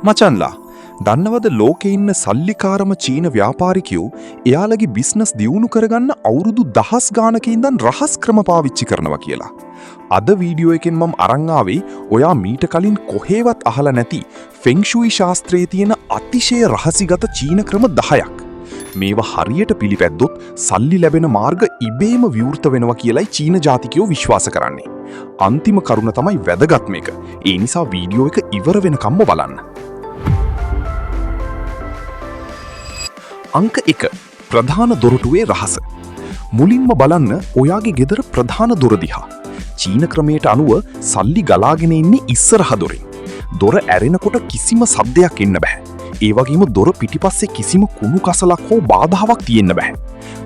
මචන්ලා දන්නවද ලෝකේ ඉන්න සල්ලිකාරම චීන ව්‍යාපාරිකයෝ එයාලගේ බිස්නස් දියුණු කරගන්න අවුරුදු 10 ගානක ඉඳන් රහස් ක්‍රම පාවිච්චි කරනවා කියලා. අද වීඩියෝ එකෙන් මම අරන් ආවේ ඔයා මීට කලින් කොහෙවත් අහලා නැති ෆෙන් ෂුයි ශාස්ත්‍රයේ තියෙන අතිශය රහසිගත චීන ක්‍රම 10ක්. මේවා හරියට පිළිපැද්දොත් සල්ලි ලැබෙන මාර්ග ඉබේම විවෘත වෙනවා කියලායි චීන ජාතිකයෝ විශ්වාස කරන්නේ. අන්තිම කරුණ තමයි වැදගත් මේක. ඒ නිසා වීඩියෝ එක ඉවර වෙනකම්ම බලන්න. අංක 1 ප්‍රධාන දොරටුවේ රහස. මුලින්ම බලන්න ඔයාගේ ගෙදර ප්‍රධාන දොර දිහා. චීන ක්‍රමයට අනුව සල්ලි ගලාගෙන ඉන්නේ ඉස්සරහ දොරෙන්. දොර ඇරෙනකොට කිසිම සද්දයක් එන්න බෑ. ඒ වගේම දොර පිටිපස්සේ කිසිම කුණු කසලක් හෝ බාධාවක් තියෙන්න බෑ.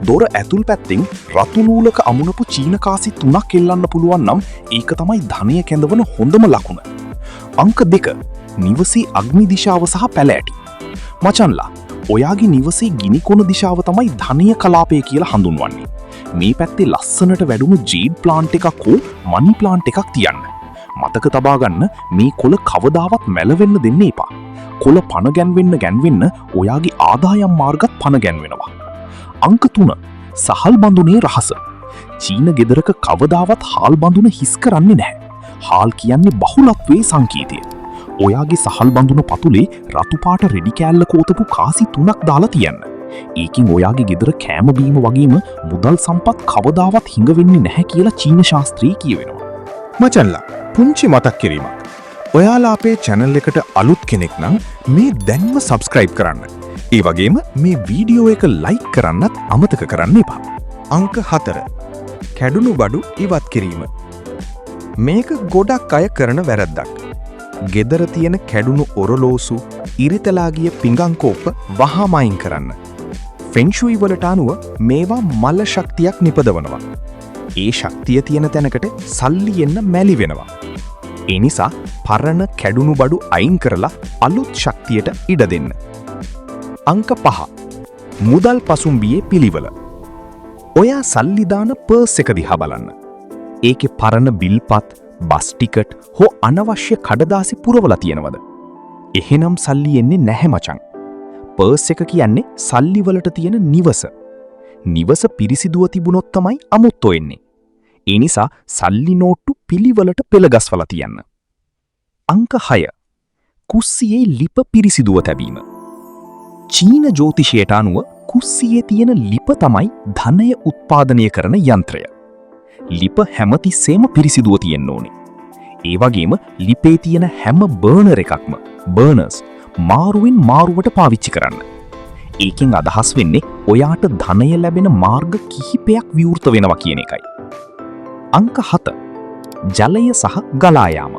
දොර ඇතුල් පැත්තෙන් රතු නූලක අමුණපු චීන කාසි 3ක් එල්ලන්න පුළුවන් නම් ඒක තමයි ධනය කැඳවන හොඳම ලකුණ. අංක 2 නිවසේ අග්නි දිශාව සහ පැලෑටි. මචන්ලා ඔයාගේ නිවසේ ගිනි කොන දිශාව තමයි ධනය කලාපය කියලා හඳුන්වන්නේ. මේ පැත්තේ ලස්සනට වැඩුණු ජීඩ් ප්ලාන්ට් එකක් හෝ මනි ප්ලාන්ට් එකක් තියන්න. මතක තබා ගන්න මේ කොළ කවදාවත් මැලවෙන්න දෙන්න එපා. කොළ පණ ගැන්වෙන්න ඔයාගේ ආදායම් මාර්ගත් පණ ගැන්වෙනවා. අංක 3 සහල් බඳුනේ රහස. චීන ගෙදරක කවදාවත් හාල් බඳුන හිස් කරන්නේ නැහැ. හාල් කියන්නේ බහුලත්වයේ සංකේතය. ඔයාගේ සහල් බඳුන පතුලේ රතු පාට රෙදි කෑල්ල කෝතපු කාසි 3ක් දාලා තියන්න. ඒකින් ඔයාගේ ගෙදර කෑම බීම වගේම මුදල් සම්පත් කවදාවත් හිඟ වෙන්නේ නැහැ කියලා චීන ශාස්ත්‍රයේ කියවෙනවා. මචන්ලා පුංචි මතක් කිරීමක්. ඔයාලා අපේ channel එකට අලුත් කෙනෙක් නම් මේ දැන්ම subscribe කරන්න. ඒ වගේම මේ වීඩියෝ එක like කරන්නත් අමතක කරන්න එපා. අංක 4 කැඩුණු බඩු ඉවත් කිරීම. මේක ගොඩක් අය කරන වැරද්දක්. ගෙදර තියෙන කැඩුණු ඔරලෝසු, ඉරිතලා ගිය පිඟන් කෝප්ප වහාම අයින් කරන්න. ෆෙන් ෂුයි වලට අනුව මේවා මල ශක්තියක් නිපදවනවා. ඒ ශක්තිය තියෙන තැනකට සල්ලි එන්න මැලි වෙනවා. ඒ නිසා පරණ කැඩුණු බඩු අයින් කරලා අලුත් ශක්තියට ඉඩ දෙන්න. අංක 5 මුදල් පසුම්බියේ පිළිවෙල. ඔයා සල්ලි දාන පර්ස් එක දිහා බලන්න. ඒකේ පරණ බිල්පත්, බස් ටිකට් හෝ අනවශ්‍ය කඩදාසි පුරවලා තියෙනවද? එහෙනම් සල්ලි එන්නේ නැහැ මචං. පර්ස් එක කියන්නේ සල්ලි වලට තියෙන නිවස. නිවස පිරිසිදුව තිබුණොත් තමයි අමුත්තෝ එන්නේ. ඒ නිසා සල්ලි නෝට්ටු පිළිවෙලට පෙළගස්වලා තියන්න. අංක 6 කුස්සියේ ලිප පිරිසිදුව තැබීම. චීන ජ්‍යොතිෂයට අනුව කුස්සියේ තියෙන ලිප තමයි ධනය උත්පාදනය කරන යන්ත්‍රය. ලිප හැමතිස්සෙම පිරිසිදුව තියෙන්න ඕනේ. ඒ වගේම ලිපේ තියෙන හැම බර්නර් එකක්ම බර්නර්ස් මාරුවෙන් මාරුවට පාවිච්චි කරන්න. ඒකෙන් අදහස් වෙන්නේ ඔයාට ධනය ලැබෙන මාර්ග කිහිපයක් විවෘත වෙනවා කියන එකයි. අංක 7 ජලය සහ ගලා යාම.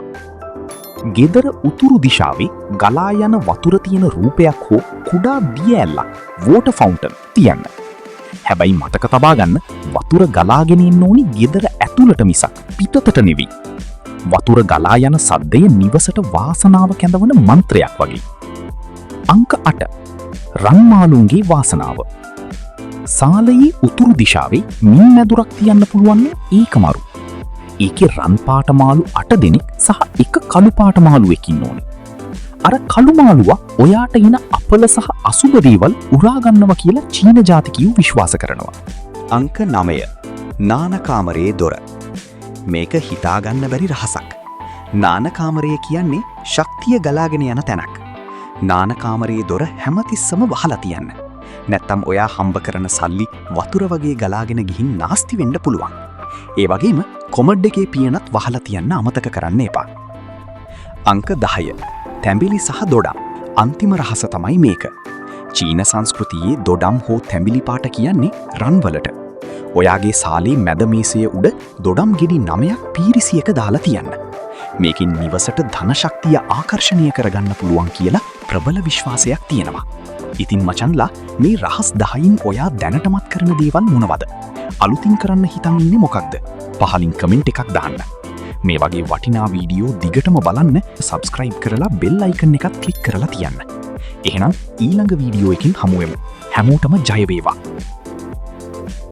ගෙදර උතුරු දිශාවේ ගලා යන වතුර තියෙන රූපයක් හෝ කුඩා දිය ඇල්ලක් වෝටර් ෆවුන්ටන් තියන්න. හැබැයි මතක තබා ගන්න වතුර ගලාගෙන ඉන්න ඕනි ගෙදර ඇතුළට මිසක් පිටතට නෙවෙයි. වතුර ගලා යන සද්දය නිවසට වාසනාව කැඳවන මන්ත්‍රයක් වගේ. අංක 8 රන්මාළුන්ගේ වාසනාව. සාලයේ උතුරු දිශාවේ මින් මැදුරක් තියන්න පුළුවන් ඒකමරු. ඒකේ රන් පාට මාළු 8 දෙනෙක් සහ එක කළු පාට මාළුවෙක් ඉන්න ඕනේ. අර කළු මාළුවා ඔයාට එන අපල සහ අසුබ දේවල් උරා ගන්නවා කියලා චීන ජාතිකයෝ විශ්වාස කරනවා. අංක 9 නානකාමරයේ දොර. මේක හිතා ගන්න බැරි රහසක්. නානකාමරය කියන්නේ ශක්තිය ගලාගෙන යන තැනක්. නානකාමරයේ දොර හැමතිස්සම වහලා තියන්න. නැත්තම් ඔයා හම්බ කරන සල්ලි වතුර වගේ ගලාගෙන ගිහින් නාස්ති වෙන්න පුළුවන්. ඒ වගේම කොමඩ් එකේ පියනත් වහලා තියන්න අමතක කරන්න එපා. අංක 10 තැඹිලි සහ දොඩම්. අන්තිම රහස තමයි මේක. චීන සංස්කෘතියේ දොඩම් හෝ තැඹිලි පාට කියන්නේ රන් වලට. ඔයාගේ සාලේ මැද මේසය උඩ දොඩම් ගෙඩි 9ක් පීරිසියක දාලා තියන්න. මේකෙන් නිවසට ධන ශක්තිය ආකර්ෂණය කරගන්න පුළුවන් කියලා ප්‍රබල විශ්වාසයක් තියෙනවා. ඉතින් මචන්ලා මේ රහස් 10න් ඔයා දැනටමත් කරන දේවල් මොනවද? අලුතින් කරන්න හිතන් ඉන්නේ මොකක්ද? පහලින් කමෙන්ට් එකක් දාන්න. මේ වගේ වටිනා වීඩියෝ දිගටම බලන්න සබ්ස්ක්‍රයිබ් කරලා බෙල් අයිකන් එකත් ක්ලික් කරලා තියන්න. එහෙනම් ඊළඟ වීඩියෝ එකකින් හමු වෙමු. හැමෝටම ජය වේවා.